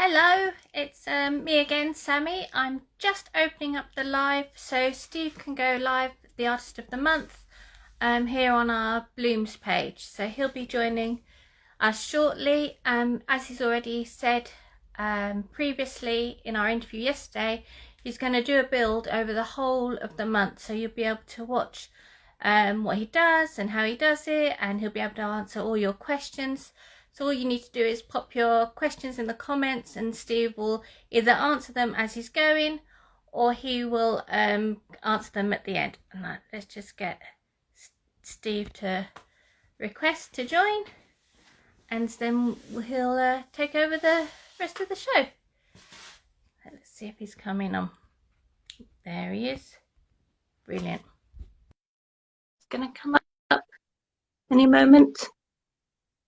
Hello, it's me again, Sammy. I'm just opening up the live so Steve can go live, the Artist of the Month, here on our Bloomz page. So he'll be joining us shortly. As he's already said previously in our interview yesterday, he's going to do a build over the whole of the month. So you'll be able to watch what he does and how he does it, and he'll be able to answer all your questions. So all you need to do is pop your questions in the comments and Steve will either answer them as he's going or he will answer them at the end. And let's just get Steve to request to join and then he'll take over the rest of the show. Let's see if he's coming on. There he is. Brilliant. It's going to come up any moment.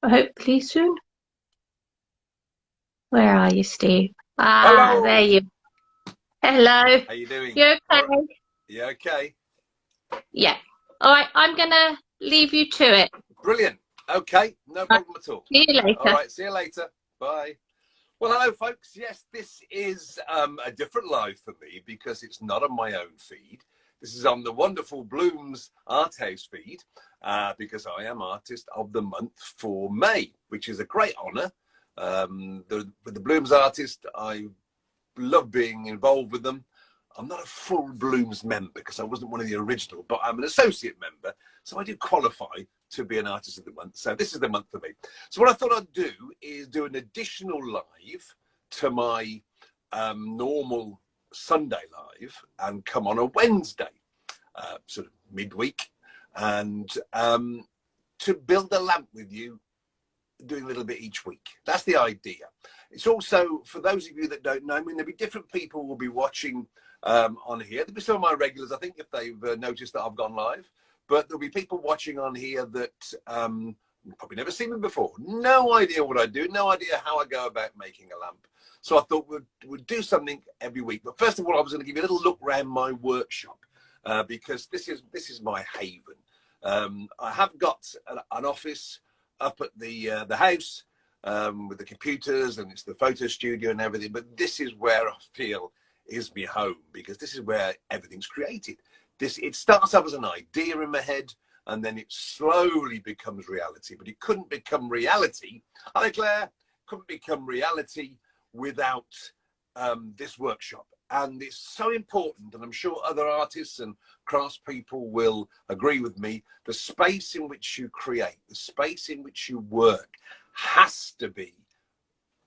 Hopefully soon. Where are you, Steve? Hello. There you. Hello. How you doing? You okay? You okay? Yeah. All right. I'm gonna leave you to it. Brilliant. Okay, no problem at all. See you later. All right, see you later. Bye. Well, hello, folks. Yes, this is a different live for me because it's not on my own feed. This is on the wonderful Bloomz Art House feed because I am Artist of the Month for May, which is a great honour. With the Bloomz Artist, I love being involved with them. I'm not a full Bloomz member because I wasn't one of the original, but I'm an associate member, so I do qualify to be an Artist of the Month. So this is the month for me. So what I thought I'd do is do an additional live to my normal Sunday live and come on a Wednesday, sort of midweek, and to build a lamp with you, doing a little bit each week. That's the idea. It's also, for those of you that don't know, I mean, there'll be different people who will be watching on here. There'll be some of my regulars, I think, if they've noticed that I've gone live, but there'll be people watching on here that probably never seen me before. No idea what I do, no idea how I go about making a lamp. So I thought we'd do something every week. But first of all, I was going to give you a little look around my workshop because this is my haven. I have got an office up at the house with the computers, and it's the photo studio and everything, but this is where I feel is my home because this is where everything's created. It starts off as an idea in my head and then it slowly becomes reality, but it couldn't become reality, I declare, couldn't become reality without this workshop. And it's so important, and I'm sure other artists and craftspeople will agree with me, the space in which you create, the space in which you work has to be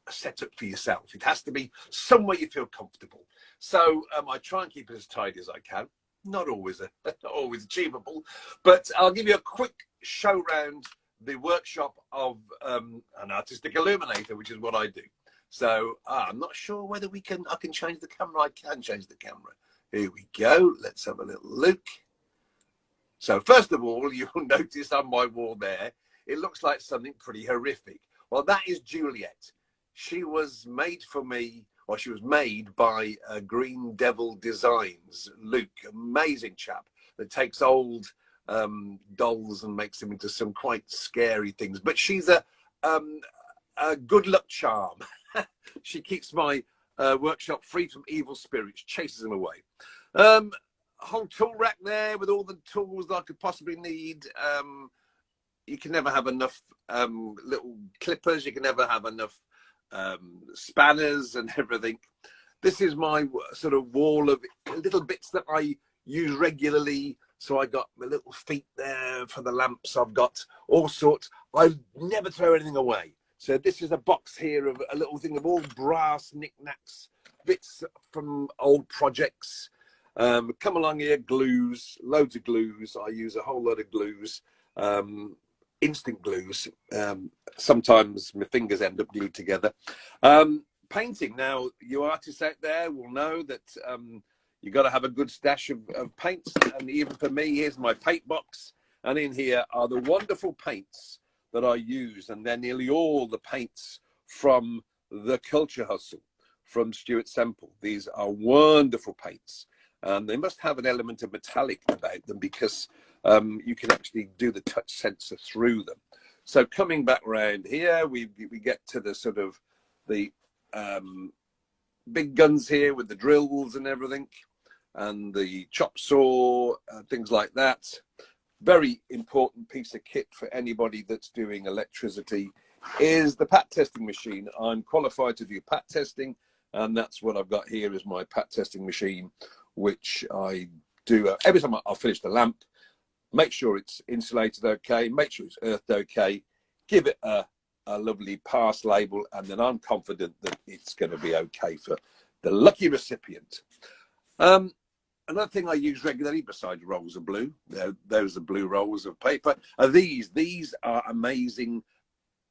set up for yourself. It has to be somewhere you feel comfortable. So I try and keep it as tidy as I can. Not always achievable, but I'll give you a quick show round the workshop of an artistic illuminator, which is what I do. So I'm not sure whether I can change the camera. I can change the camera. Here we go. Let's have a little look. So first of all, you'll notice on my wall there, it looks like something pretty horrific. Well, that is Juliet. She was made for me, or she was made by Green Devil Designs. Luke, amazing chap that takes old dolls and makes them into some quite scary things. But she's a good luck charm. She keeps my workshop free from evil spirits, chases them away. Whole tool rack there with all the tools that I could possibly need. You can never have enough little clippers. You can never have enough spanners and everything. This is my sort of wall of little bits that I use regularly. So I got my little feet there for the lamps. I've got all sorts. I never throw anything away. So this is a box here of a little thing of all brass knickknacks, bits from old projects. Come along here, glues, loads of glues. I use a whole lot of glues, instant glues. Sometimes my fingers end up glued together. Painting. Now, you artists out there will know that you've got to have a good stash of paints. And even for me, here's my paint box. And in here are the wonderful paints that I use, and they're nearly all the paints from the Culture Hustle, from Stuart Semple. These are wonderful paints, and they must have an element of metallic about them because you can actually do the touch sensor through them. So coming back around here, we get to the sort of the big guns here with the drills and everything, and the chop saw, things like that. Very important piece of kit for anybody that's doing electricity is the pat testing machine. I'm qualified to do pat testing, and that's what I've got here is my pat testing machine, which I do every time I finish the lamp. Make sure it's insulated okay, make sure it's earthed okay, give it a lovely pass label, and then I'm confident that it's going to be okay for the lucky recipient. Another thing I use regularly besides rolls of blue, those are blue rolls of paper, are these. These are amazing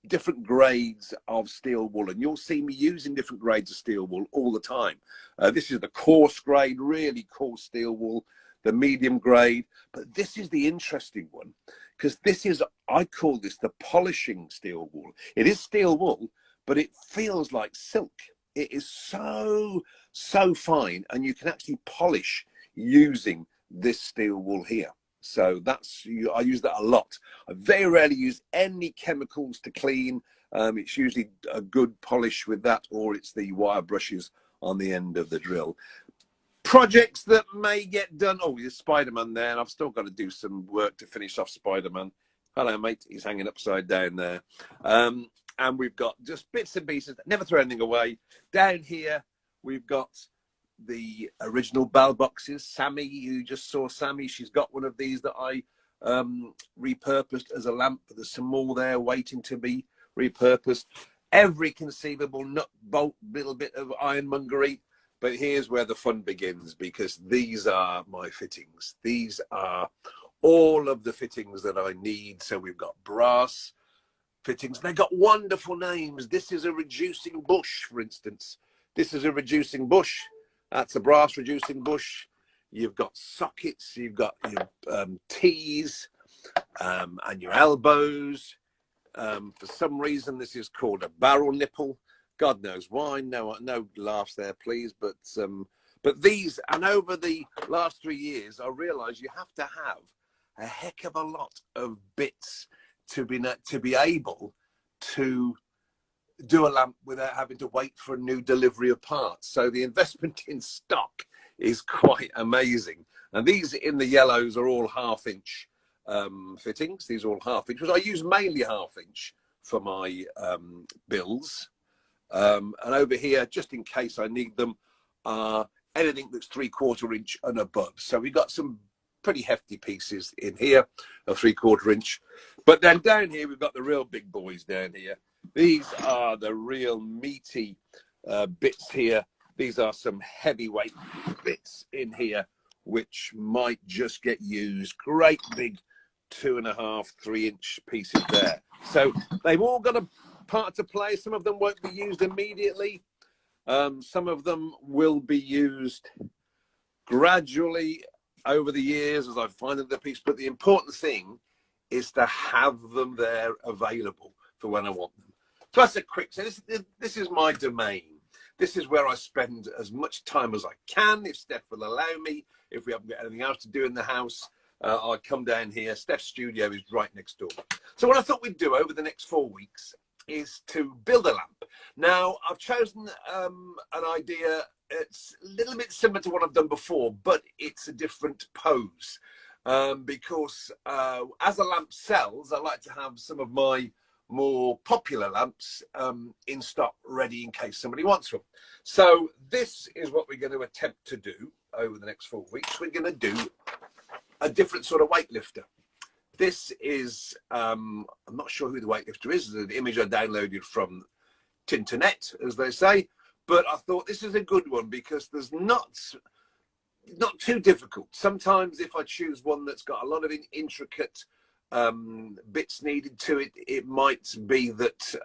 different grades of steel wool, and you'll see me using different grades of steel wool all the time. This is the coarse grade, really coarse steel wool, the medium grade, but this is the interesting one because this is, I call this the polishing steel wool. It is steel wool, but it feels like silk. It is so fine, and you can actually polish using this steel wool here. So I use that a lot. I very rarely use any chemicals to clean. It's usually a good polish with that, or it's the wire brushes on the end of the drill. Projects that may get done. Oh, there's Spider-Man there, and I've still got to do some work to finish off Spider-Man. Hello, mate. He's hanging upside down there. And we've got just bits and pieces. Never throw anything away. Down here, we've got the original bell boxes. Sammy, you just saw Sammy. She's got one of these that I repurposed as a lamp. There's some more there waiting to be repurposed. Every conceivable nut, bolt, little bit of ironmongery. But here's where the fun begins, because these are my fittings. These are all of the fittings that I need. So we've got brass fittings. They've got wonderful names. This is a reducing bush, for instance. This is a reducing bush. That's a brass reducing bush. You've got sockets. You've got your T's and your elbows. For some reason, this is called a barrel nipple. God knows why. No laughs there, please. But these, and over the last 3 years, I realised you have to have a heck of a lot of bits to be able to do a lamp without having to wait for a new delivery of parts. So the investment in stock is quite amazing. And these in the yellows are all 1/2 inch fittings. These are all 1/2 inch, which I use mainly 1/2 inch for my bills. And over here, just in case I need them, anything that's 3/4 inch and above. So we've got some pretty hefty pieces in here, a 3/4 inch. But then down here, we've got the real big boys down here. These are the real meaty bits here. These are some heavyweight bits in here, which might just get used. Great big 2.5, 3 inch pieces there. So they've all got a part to play. Some of them won't be used immediately. Some of them will be used gradually over the years as I find the piece. But the important thing is to have them there available for when I want them. So that's a quick. So this is my domain. This is where I spend as much time as I can, if Steph will allow me. If we haven't got anything else to do in the house, I'll come down here. Steph's studio is right next door. So what I thought we'd do over the next 4 weeks is to build a lamp. Now, I've chosen an idea. It's a little bit similar to what I've done before, but it's a different pose. Because as a lamp sells, I like to have some of my more popular lamps in stock ready in case somebody wants them. So this is what we're going to attempt to do over the next 4 weeks. We're going to do a different sort of weightlifter. This is, I'm not sure who the weightlifter is. It's an image I downloaded from Tinternet, as they say. But I thought this is a good one because there's not too difficult. Sometimes if I choose one that's got a lot of intricate bits needed to it, it might be that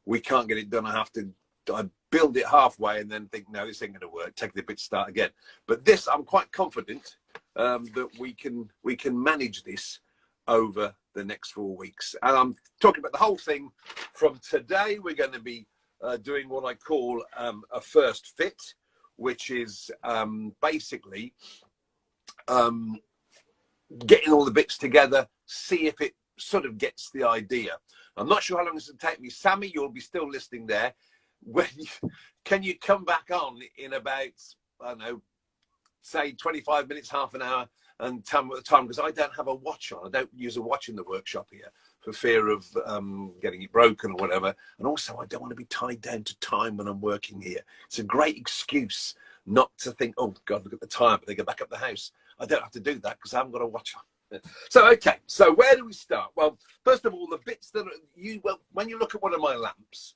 we can't get it done. I build it halfway and then think, no, this ain't going to work. Take the bit, start again. But this, I'm quite confident that we can manage this over the next 4 weeks. And I'm talking about the whole thing from today. We're going to be doing what I call a first fit, which is basically getting all the bits together, see if it sort of gets the idea. I'm not sure how long this will take me. Sammy, you'll be still listening there. can you come back on in about, I don't know, say 25 minutes, half an hour, and tell me what the time, because I don't have a watch on. I don't use a watch in the workshop here for fear of getting it broken or whatever. And also, I don't want to be tied down to time when I'm working here. It's a great excuse not to think, oh, God, look at the time, but they go back up the house. I don't have to do that because I haven't got a watch on. So, okay, so where do we start? Well, first of all, the bits that when you look at one of my lamps,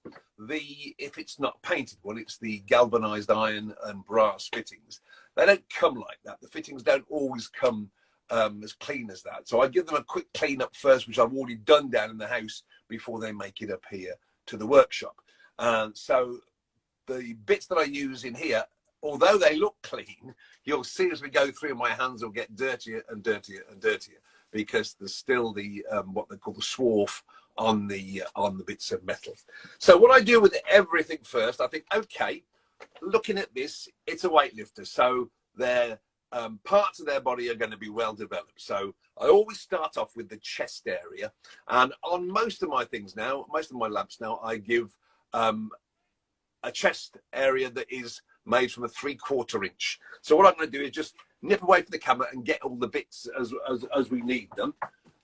if it's not painted one, it's the galvanized iron and brass fittings. They don't come like that. The fittings don't always come as clean as that. So I give them a quick clean up first, which I've already done down in the house before they make it up here to the workshop. So the bits that I use in here, although they look clean, you'll see as we go through, my hands will get dirtier and dirtier and dirtier because there's still the what they call the swarf on the bits of metal. So what I do with everything first, I think, okay, looking at this, it's a weightlifter, so their parts of their body are going to be well developed. So I always start off with the chest area, and on most of my things now, most of my lamps now, I give a chest area that is made from a 3/4 inch. So what I'm going to do is just nip away from the camera and get all the bits as we need them.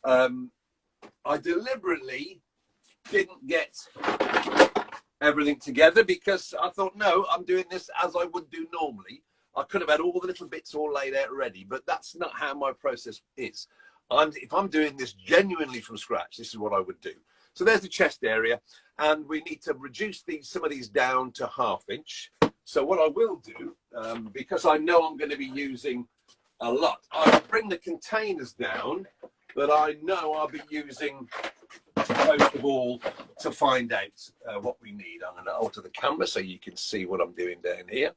I deliberately didn't get everything together because I thought, no, I'm doing this as I would do normally. I could have had all the little bits all laid out ready, but that's not how my process is. If I'm doing this genuinely from scratch, this is what I would do. So there's the chest area, and we need to reduce some of these down to 1/2 inch. So what I will do, because I know I'm going to be using a lot, I'll bring the containers down that I know I'll be using first of all to find out what we need. I'm going to alter the camera so you can see what I'm doing down here.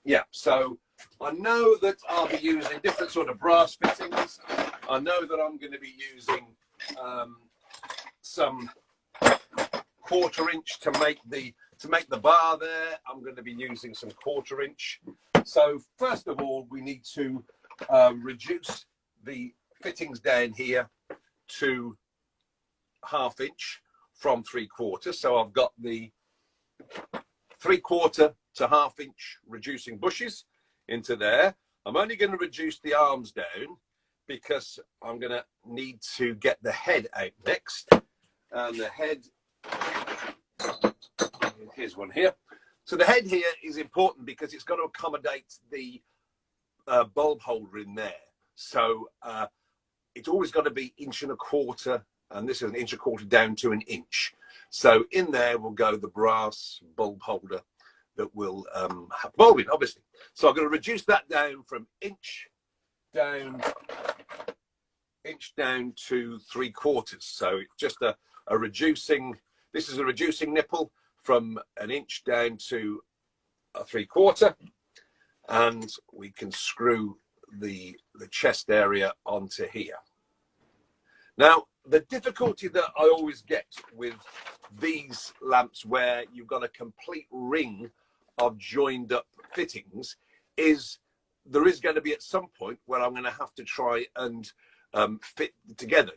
Yeah, so I know that I'll be using different sort of brass fittings. I know that I'm going to be using some 1/4 inch to make the bar there. I'm going to be using some 1/4 inch. So first of all, we need to reduce the fittings down here to 1/2 inch from 3/4. So I've got the 3/4 to 1/2 inch reducing bushes into there. I'm only going to reduce the arms down because I'm going to need to get the head out next. And the head, here's one here. So the head here is important because it's got to accommodate the bulb holder in there. So it's always got to be 1.25 inch, and this is 1.25 inch down to 1 inch. So in there will go the brass bulb holder that will have bulb in, obviously. So I'm going to reduce that down from inch down to 3/4. So it's just a reducing. This is a reducing nipple from 1 inch down to a 3/4, and we can screw the chest area onto here. Now, the difficulty that I always get with these lamps where you've got a complete ring of joined up fittings is there is going to be at some point where I'm going to have to try and fit together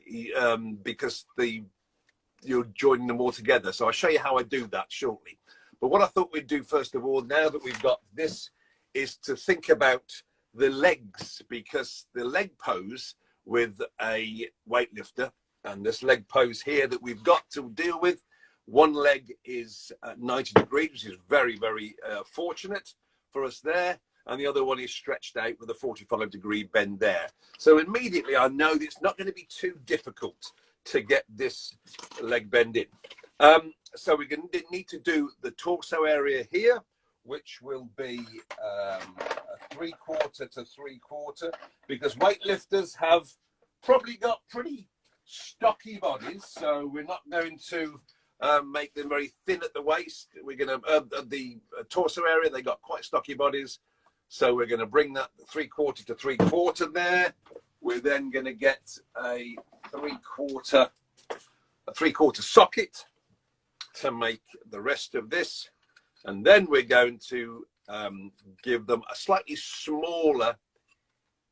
because you're joining them all together. So I'll show you how I do that shortly. But what I thought we'd do first of all, now that we've got this, is to think about the legs, because the leg pose with a weightlifter and this leg pose here that we've got to deal with, one leg is at 90 degrees, which is very, very fortunate for us there. And the other one is stretched out with a 45-degree bend there. So immediately I know that it's not going to be too difficult to get this leg bend in. So we're going to need to do the torso area here, which will be a 3/4 to 3/4, because weightlifters have probably got pretty stocky bodies. So we're not going to make them very thin at the waist. We're going to, the torso area, they got quite stocky bodies. So we're going to bring that 3/4 to 3/4 there. We're then going to get a 3/4 socket to make the rest of this. And then we're going to give them a slightly smaller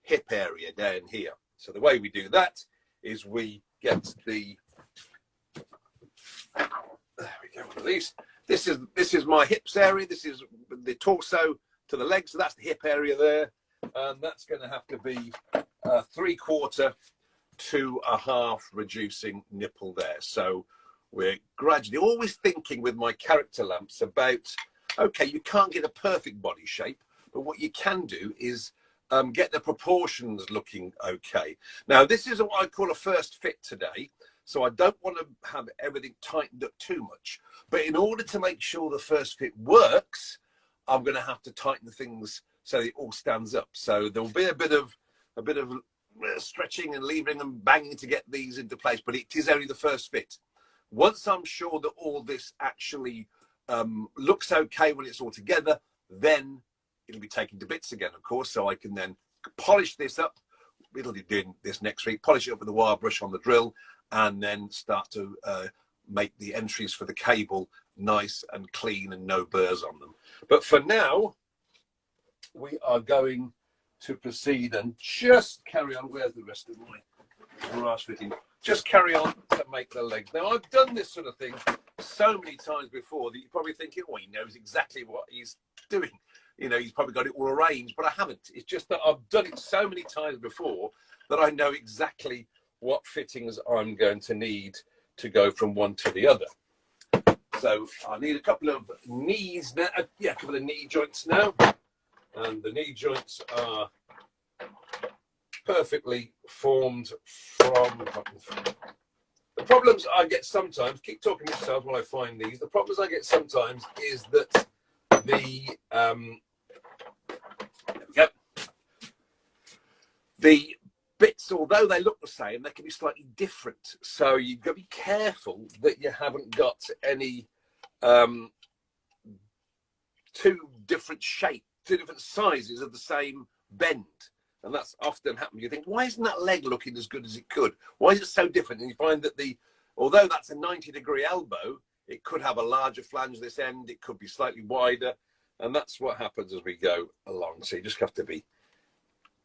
hip area down here. So the way we do that is we get there we go, one of these. this is my hips area. This is the torso to the legs. So that's the hip area there. And that's going to have to be 3/4 to a half reducing nipple there. So we're gradually always thinking with my character lamps about, okay, you can't get a perfect body shape, but what you can do is get the proportions looking okay. Now, this is what I call a first fit today. So I don't want to have everything tightened up too much. But in order to make sure the first fit works, I'm going to have to tighten things so it all stands up. So there will be a bit of stretching and levering and banging to get these into place, but it is only the first fit. Once I'm sure that all this actually looks okay when it's all together, then it'll be taken to bits again, of course, so I can then polish this up. It'll be doing this next week, polish it up with a wire brush on the drill, and then start to make the entries for the cable nice and clean and no burrs on them. But for now, we are going to proceed and just carry on. Where's the rest of my brass fitting? Just carry on to make the legs. Now, I've done this sort of thing so many times before that you're probably thinking, oh, he knows exactly what he's doing. You know, he's probably got it all arranged, but I haven't. It's just that I've done it so many times before that I know exactly what fittings I'm going to need to go from one to the other. So I need a couple of knees now, a couple of knee joints now. And the knee joints are perfectly formed from the problems I get sometimes. Keep talking to yourself while I find these. The problems I get sometimes is that the there we go. The bits, although they look the same, they can be slightly different. So you've got to be careful that you haven't got any two different shapes, two different sizes of the same bend. And that's often happened. You think, why isn't that leg looking as good as it could? Why is it so different? And you find that although that's a 90-degree elbow, it could have a larger flange this end. It could be slightly wider. And that's what happens as we go along. So you just have to be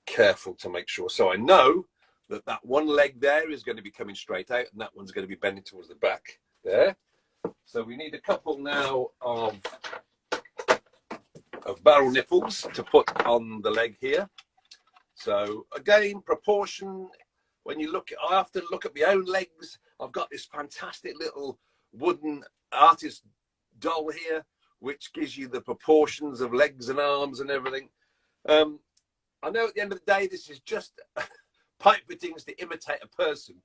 careful to make sure. So I know that that one leg there is going to be coming straight out and that one's going to be bending towards the back there. So we need a couple now of barrel nipples to put on the leg here. So again, proportion, when you look, I often look at my own legs. I've got this fantastic little wooden artist doll here, which gives you the proportions of legs and arms and everything. I know at the end of the day, this is just pipe fittings to imitate a person,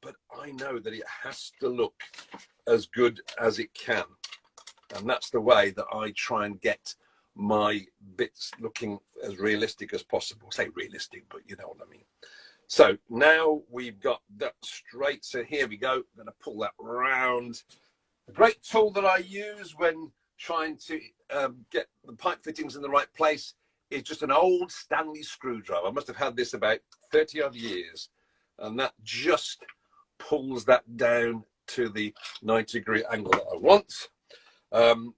but I know that it has to look as good as it can. And that's the way that I try and get my bits looking as realistic as possible. I say realistic, but you know what I mean. So now we've got that straight. So here we go. I'm going to pull that round. The great tool that I use when trying to get the pipe fittings in the right place is just an old Stanley screwdriver. I must have had this about 30 odd years, and that just pulls that down to the 90-degree angle that I want.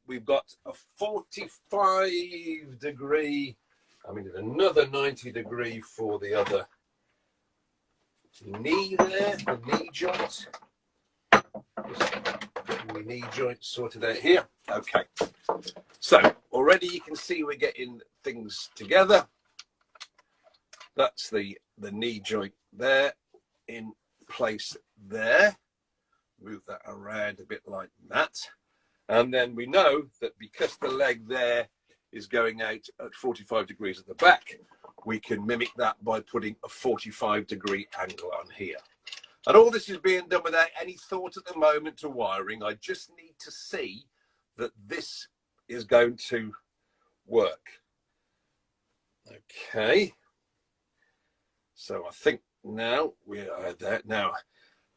We've got a 45-degree, another 90-degree for the other knee there, the knee joint. Just getting the knee joint sorted out here. Okay, so already you can see we're getting things together. That's the knee joint there in place there. Move that around a bit like that. And then we know that because the leg there is going out at 45 degrees at the back, we can mimic that by putting a 45-degree angle on here. And all this is being done without any thought at the moment to wiring. I just need to see that this is going to work. Okay. So I think now we are there. Now,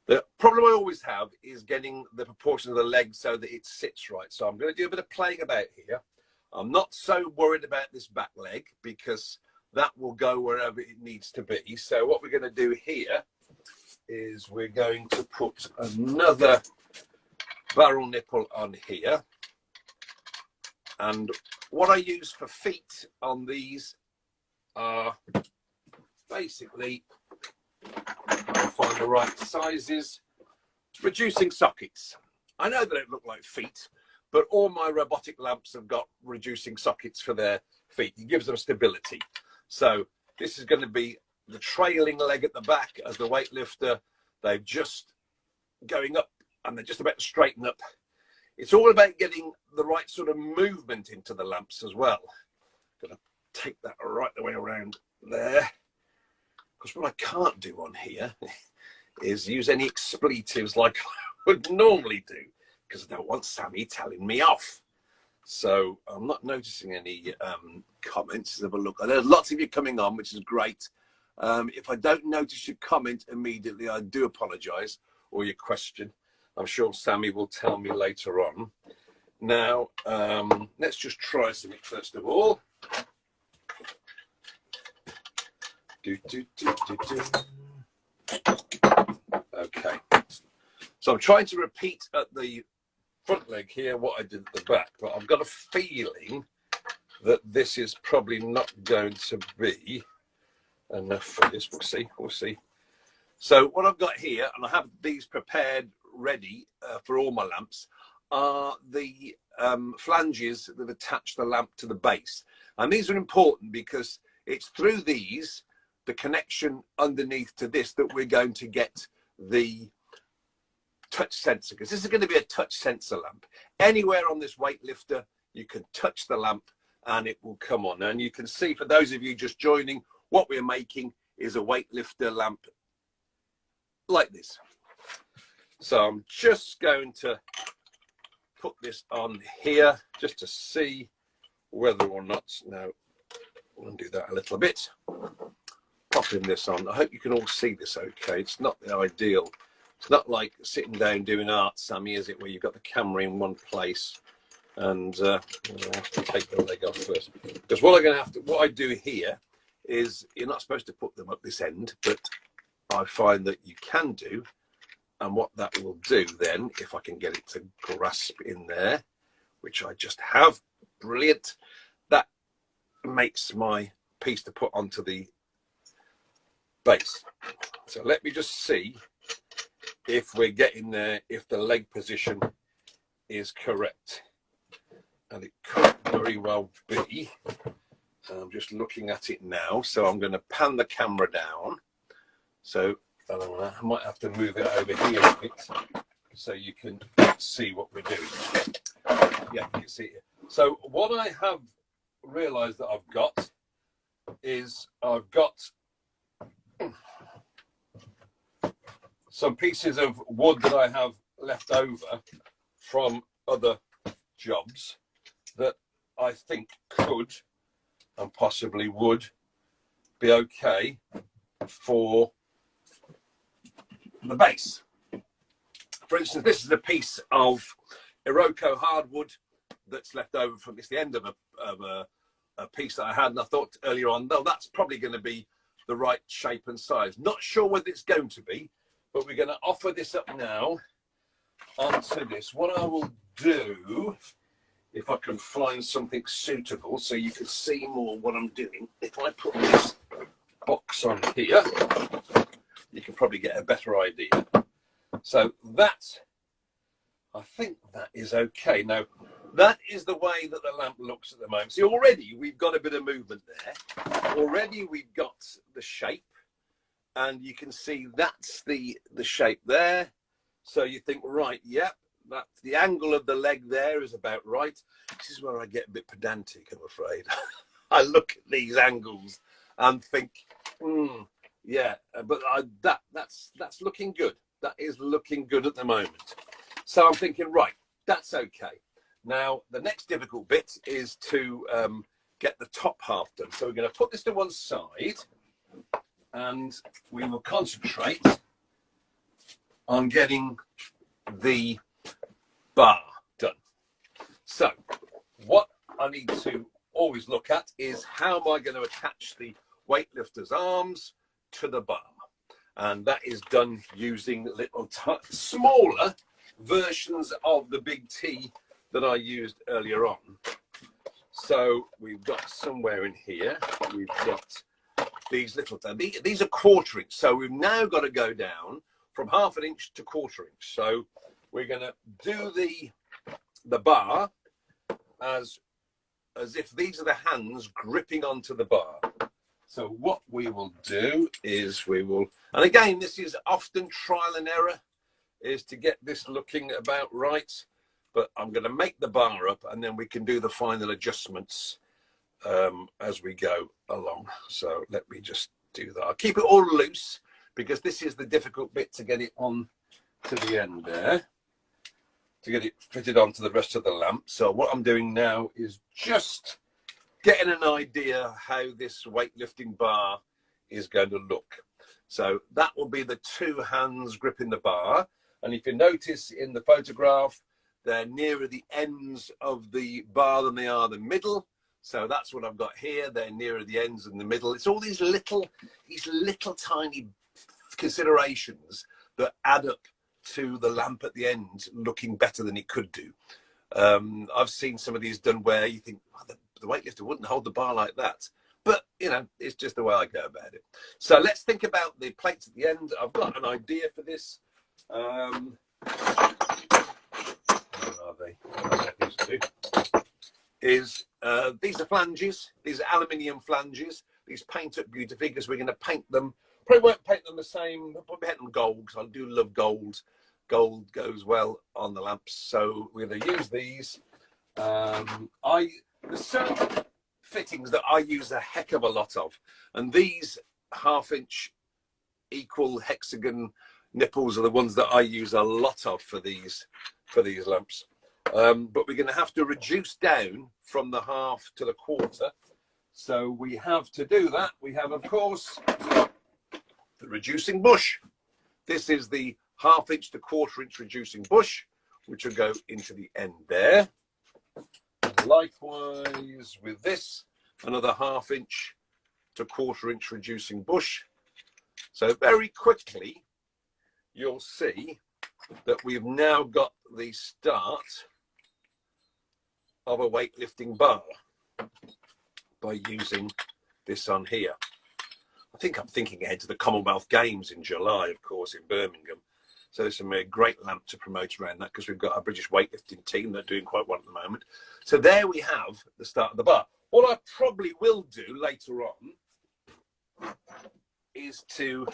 the problem I always have is getting the proportion of the leg so that it sits right. So I'm going to do a bit of playing about here. I'm not so worried about this back leg because that will go wherever it needs to be. So what we're going to do here is we're going to put another barrel nipple on here. And what I use for feet on these are basically, I'll find the right sizes, reducing sockets. I know they don't look like feet, but all my robotic lamps have got reducing sockets for their feet. It gives them stability. So this is going to be the trailing leg at the back as the weightlifter. They're just going up and they're just about to straighten up. It's all about getting the right sort of movement into the lamps as well. Going to take that right the way around there. Because what I can't do on here is use any expletives like I would normally do, because I don't want Sammy telling me off. So I'm not noticing any comments. Let's have a look. There's lots of you coming on, which is great. If I don't notice your comment immediately, I do apologise, or your question. I'm sure Sammy will tell me later on. Now, let's just try something first of all. Okay. So I'm trying to repeat at the front leg here what I did at the back, but I've got a feeling that this is probably not going to be enough for this. We'll see. We'll see. So what I've got here, and I have these prepared ready for all my lamps, are the flanges that attach the lamp to the base. And these are important because it's through these, the connection underneath to this, that we're going to get the touch sensor, because this is going to be a touch sensor lamp. Anywhere on this weightlifter, you can touch the lamp and it will come on. And you can see, for those of you just joining, what we're making is a weightlifter lamp like this. So I'm just going to put this on here just to see whether or not, now I'll undo that a little bit, popping this on. I hope you can all see this okay. It's not the ideal. It's not like sitting down doing art, Sammy, is it, where you've got the camera in one place and I have to take the leg off first. Because what I do here is, you're not supposed to put them up this end, but I find that you can do. And what that will do then, if I can get it to grasp in there, which I just have, brilliant, that makes my piece to put onto the base. So let me just see if we're getting there, if the leg position is correct. And it could very well be. I'm just looking at it now, so I'm going to pan the camera down. So I might have to move it over here a bit so you can see what we're doing. Yeah, you can see it. So what I have realised that I've got is I've got some pieces of wood that I have left over from other jobs that I think could and possibly would be okay for the base. For instance, this is a piece of Iroko hardwood that's left over from, it's the end of a piece that I had, and I thought earlier on, no, that's probably going to be the right shape and size. Not sure whether it's going to be, but we're going to offer this up now onto this. What I will do, if I can find something suitable so you can see more what I'm doing, if I put this box on here, you can probably get a better idea. So that, I think that is okay. Now, that is the way that the lamp looks at the moment. See, already we've got a bit of movement there. Already we've got the shape, and you can see that's the shape there. So you think, right, yep, that's the angle of the leg there is about right. This is where I get a bit pedantic, I'm afraid. I look at these angles and think, yeah, but that's looking good. That is looking good at the moment. So I'm thinking, right, that's okay. Now, the next difficult bit is to get the top half done. So we're going to put this to one side and we will concentrate on getting the bar done. So what I need to always look at is, how am I going to attach the weightlifter's arms to the bar? And that is done using little smaller versions of the big T that I used earlier on. So we've got somewhere in here, we've got these little, these are 1/4 inch. So we've now got to go down from 1/2 inch to 1/4 inch. So we're going to do the the bar as if these are the hands gripping onto the bar. So what we will do is and again, this is often trial and error, is to get this looking about right. But I'm going to make the bar up and then we can do the final adjustments as we go along. So let me just do that. I'll keep it all loose because this is the difficult bit, to get it on to the end there, to get it fitted onto the rest of the lamp. So what I'm doing now is just getting an idea how this weightlifting bar is going to look. So that will be the two hands gripping the bar. And if you notice in the photograph, they're nearer the ends of the bar than they are the middle. So that's what I've got here. They're nearer the ends than the middle. It's all these little tiny considerations that add up to the lamp at the end looking better than it could do. I've seen some of these done where you think, oh, the weightlifter wouldn't hold the bar like that. But, you know, it's just the way I go about it. So let's think about the plates at the end. I've got an idea for this. Where are they? These are flanges. These are aluminium flanges. These paint up beautifully because we're going to paint them. Probably won't paint them the same. We'll probably paint them gold because I do love gold. Gold goes well on the lamps. So we're going to use these. There's certain fittings that I use a heck of a lot of, and these 1/2-inch equal hexagon nipples are the ones that I use a lot of for these lamps. But we're going to have to reduce down from the 1/2 to the 1/4. So we have to do that. We have, of course, the reducing bush. This is the 1/2-inch to 1/4-inch reducing bush, which will go into the end there. Likewise with this, another 1/2-inch to 1/4-inch reducing bush. So very quickly, you'll see that we've now got the start of a weightlifting bar by using this on here. I think I'm thinking ahead to the Commonwealth Games in July, of course, in Birmingham. So it's a great lamp to promote around that because we've got a British weightlifting team that are doing quite well at the moment. So there we have the start of the bar. What I probably will do later on is to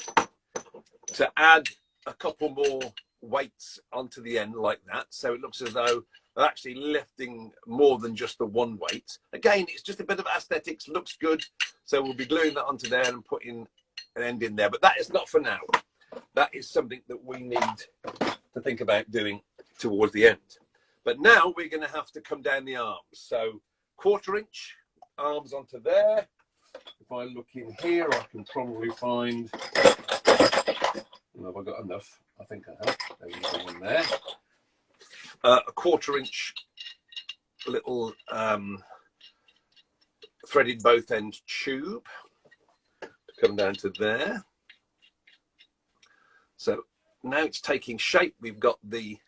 add a couple more weights onto the end like that. So it looks as though they're actually lifting more than just the one weight. Again, it's just a bit of aesthetics, looks good. So we'll be gluing that onto there and putting an end in there. But that is not for now. That is something that we need to think about doing towards the end. But now we're going to have to come down the arms. So 1/4-inch arms onto there. If I look in here, I can probably find, have I got enough? I think I have. There's one there. A 1/4-inch little threaded both end tube to come down to there. So now it's taking shape. We've got the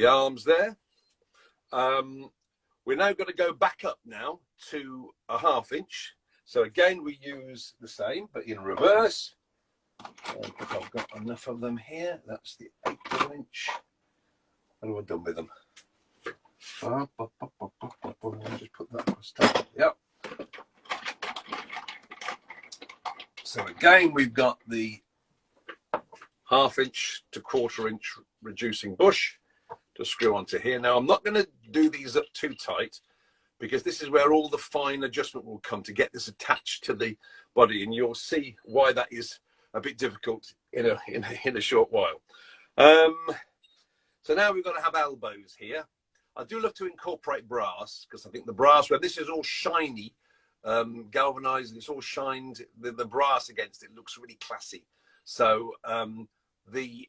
arms there. We're now going to go back up now to a 1/2-inch. So again, we use the same, but in reverse. If I've got enough of them here, that's the 1/8-inch. What have I done with them? Just put that on top. Yep. So again, we've got the 1/2-inch to 1/4-inch reducing bush to screw onto here. Now, I'm not going to do these up too tight because this is where all the fine adjustment will come to get this attached to the body, and you'll see why that is a bit difficult in a short while. So now we've got to have elbows here. I do love to incorporate brass because I think the brass, where this is all shiny, galvanized, it's all shined, the brass against it looks really classy. So the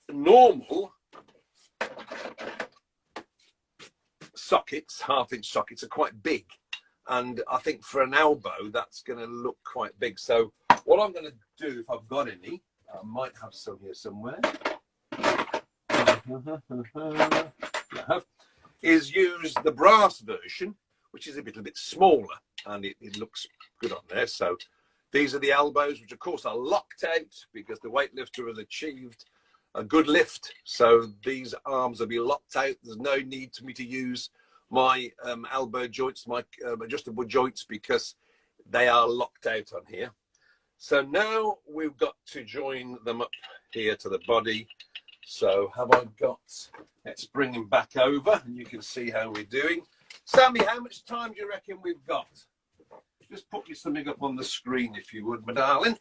normal sockets, 1/2-inch sockets, are quite big, and I think for an elbow that's going to look quite big. So what I'm going to do, if I've got any, I might have some here somewhere, is use the brass version, which is a little bit smaller, and it looks good on there. So these are the elbows, which of course are locked out because the weightlifter has achieved a good lift. So these arms will be locked out. There's no need for me to use my elbow joints, my adjustable joints, because they are locked out on here. So now we've got to join them up here to the body. So have I got, let's bring him back over and you can see how we're doing. Sammy, how much time do you reckon we've got? Just put me something up on the screen if you would, my darling.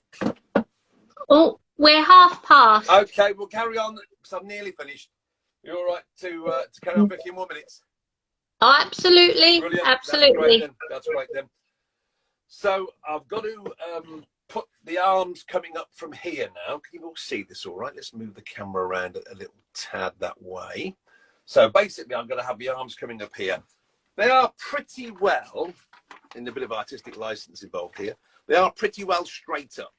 Oh, we're half past. Okay, we'll carry on because I'm nearly finished. You're all right to carry on 15 more minutes? Oh, absolutely. Brilliant. Absolutely. That's great then. So I've got to put the arms coming up from here now. Can you all see this all right? Let's move the camera around a little tad that way. So basically I'm going to have the arms coming up here. They are pretty well, in a bit of artistic license involved here, they are pretty well straight up.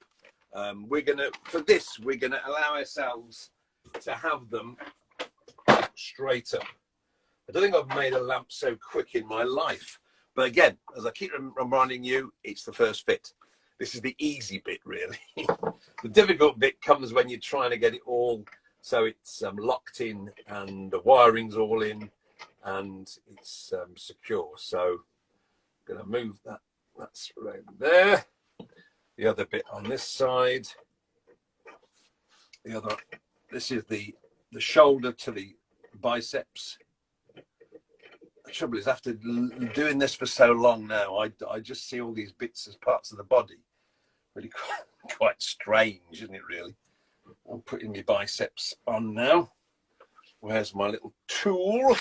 We're going to, for this, we're going to allow ourselves to have them straight up. I don't think I've made a lamp so quick in my life. But again, as I keep reminding you, it's the first fit. This is the easy bit, really. The difficult bit comes when you're trying to get it all so it's locked in and the wiring's all in and it's secure. So I'm going to move that. That's right there. The other bit on this side. The other. This is the shoulder to the biceps. The trouble is, after doing this for so long now, I just see all these bits as parts of the body. Really quite strange, isn't it, really? I'm putting my biceps on now. Where's my little tool?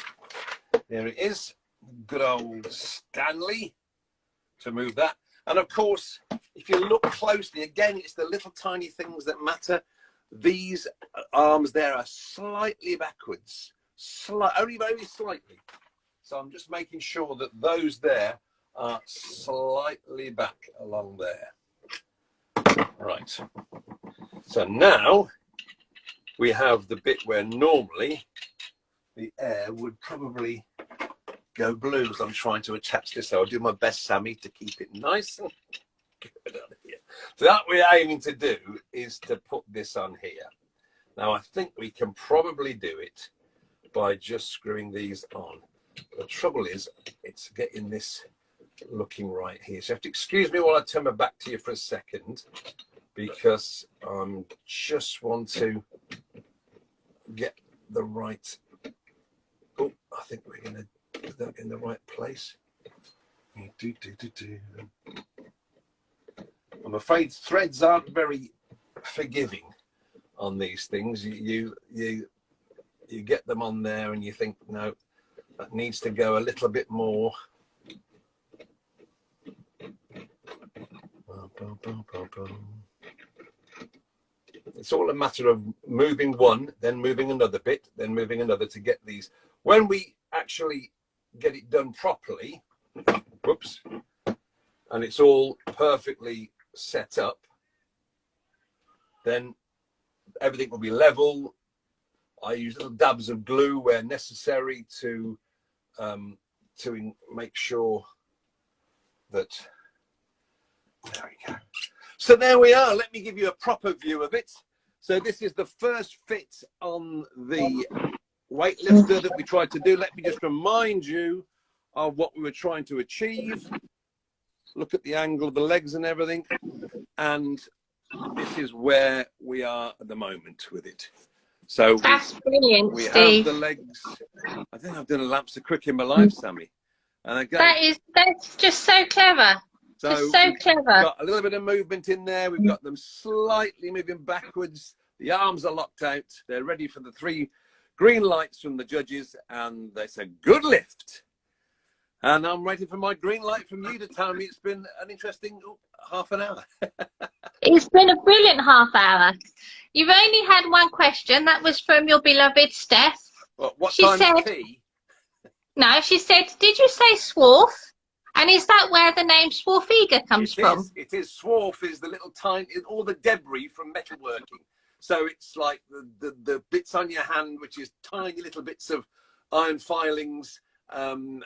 There it is. Good old Stanley to move that. And of course, if you look closely, again, it's the little tiny things that matter. These arms there are slightly backwards, only very slightly. So I'm just making sure that those there are slightly back along there. Right. So now we have the bit where normally the air would probably go blue as I'm trying to attach this. So I'll do my best, Sammy, to keep it nice and good on here. So that we're aiming to do is to put this on here. Now I think we can probably do it by just screwing these on. The trouble is, it's getting this looking right here. So you have to excuse me while I turn my back to you for a second, because I just want to get the right. Oh, I think we're going to put that in the right place. I'm afraid threads aren't very forgiving on these things. You get them on there and you think, no, that needs to go a little bit more. It's all a matter of moving one, then moving another bit, then moving another to get these. When we actually get it done properly, whoops, and it's all perfectly set up, then everything will be level. I use little dabs of glue where necessary to make sure that, there we go. So there we are. Let me give you a proper view of it. So this is the first fit on the weightlifter that we tried to do. Let me just remind you of what we were trying to achieve. Look at the angle of the legs and everything. And this is where we are at the moment with it. So that's brilliant, we Steve. have the legs. I think I've done a lap so quick in my life, Sammy. And again, that's just so clever. so just so clever. Got a little bit of movement in there. We've got them slightly moving backwards. The arms are locked out. They're ready for the 3 green lights from the judges, and they say good lift. And I'm waiting for my green light from you to tell me it's been an interesting half an hour. It's been a brilliant half hour. You've only had one question. That was from your beloved Steph. What she time's said, tea? No, she said, did you say swarf? And is that where the name Swarfiga comes from? It is. Swarf is the little tiny, all the debris from metalworking. So it's like the bits on your hand, which is tiny little bits of iron filings, and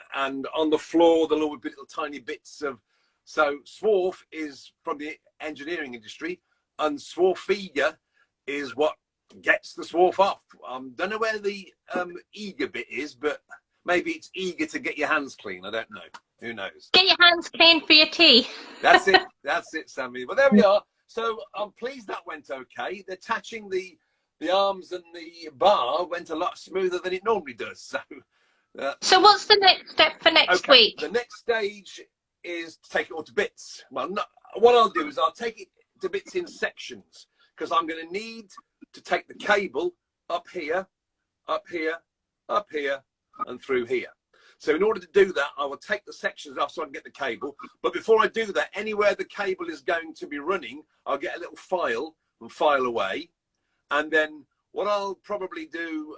on the floor there'll always be little tiny bits of. So swarf is from the engineering industry, and Swarfiga is what gets the swarf off. Don't know where the eager bit is, but maybe it's eager to get your hands clean. I don't know. Who knows? Get your hands clean for your tea. That's it. That's it, Sammy. But there we are. So I'm pleased that went okay. Attaching the arms and the bar went a lot smoother than it normally does. So what's the next step for next week? The next stage is to take it all to bits. Well, what I'll do is I'll take it to bits in sections, because I'm going to need to take the cable up here, up here, up here, and through here. So in order to do that, I will take the sections off so I can get the cable. But before I do that, anywhere the cable is going to be running, I'll get a little file and file away. And then what I'll probably do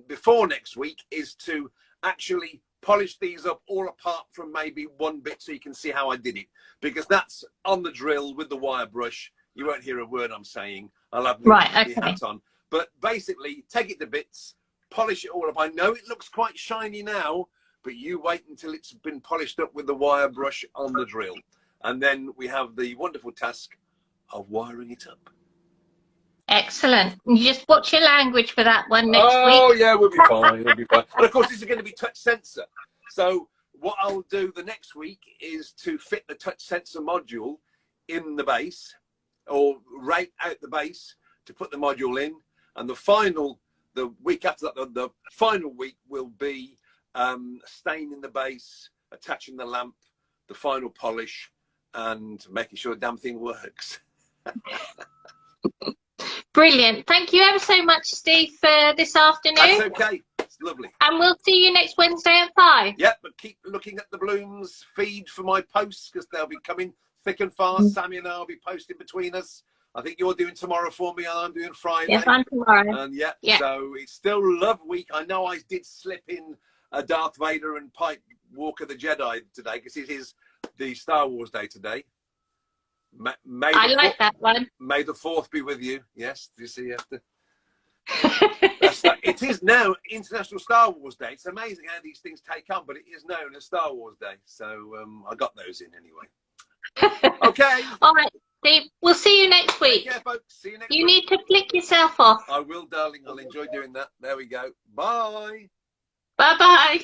before next week is to actually polish these up all apart from maybe one bit, so you can see how I did it. Because that's on the drill with the wire brush. You won't hear a word I'm saying. I'll have my hat on. But basically, take it to bits, polish it all up. I know it looks quite shiny now, but you wait until it's been polished up with the wire brush on the drill. And then we have the wonderful task of wiring it up. Excellent. You just watch your language for that one next week. Oh, yeah, we'll be fine. We'll be fine. And of course, this is going to be touch sensor. So what I'll do the next week is to fit the touch sensor module in the base, or right out the base to put the module in. And the week after that, the final week will be staining the base, attaching the lamp, the final polish, and making sure the damn thing works. Brilliant. Thank you ever so much, Steve, for this afternoon. That's okay. It's lovely. And we'll see you next Wednesday at 5. Yep, but keep looking at the Bloomz feed for my posts, because they'll be coming thick and fast. Sammy and I will be posting between us. I think you're doing tomorrow for me, and I'm doing Friday. Yes, I'm tomorrow. And yeah, so it's still Love Week. I know I did slip in a Darth Vader and Pipe Walker the Jedi today, because it is the Star Wars Day today. I like that one. May the 4th be with you. Yes, you see, you have to. It is now International Star Wars Day. It's amazing how these things take on, but it is known as Star Wars Day. So I got those in anyway. Okay. All right, Steve. We'll see you next week. Yeah, folks. See you next week. You need to flick yourself off. I will, darling. I'll enjoy doing that. There we go. Bye. Bye-bye.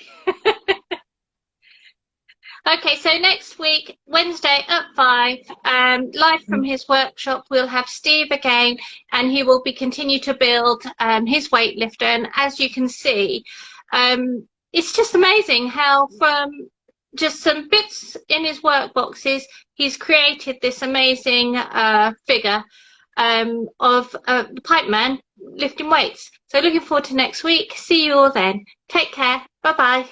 Okay, so next week, Wednesday at 5, live from his workshop, we'll have Steve again, and he will be continue to build his weightlifter. And as you can see, it's just amazing how from just some bits in his work boxes, he's created this amazing figure of the pipe man lifting weights. So looking forward to next week. See you all then. Take care. Bye-bye.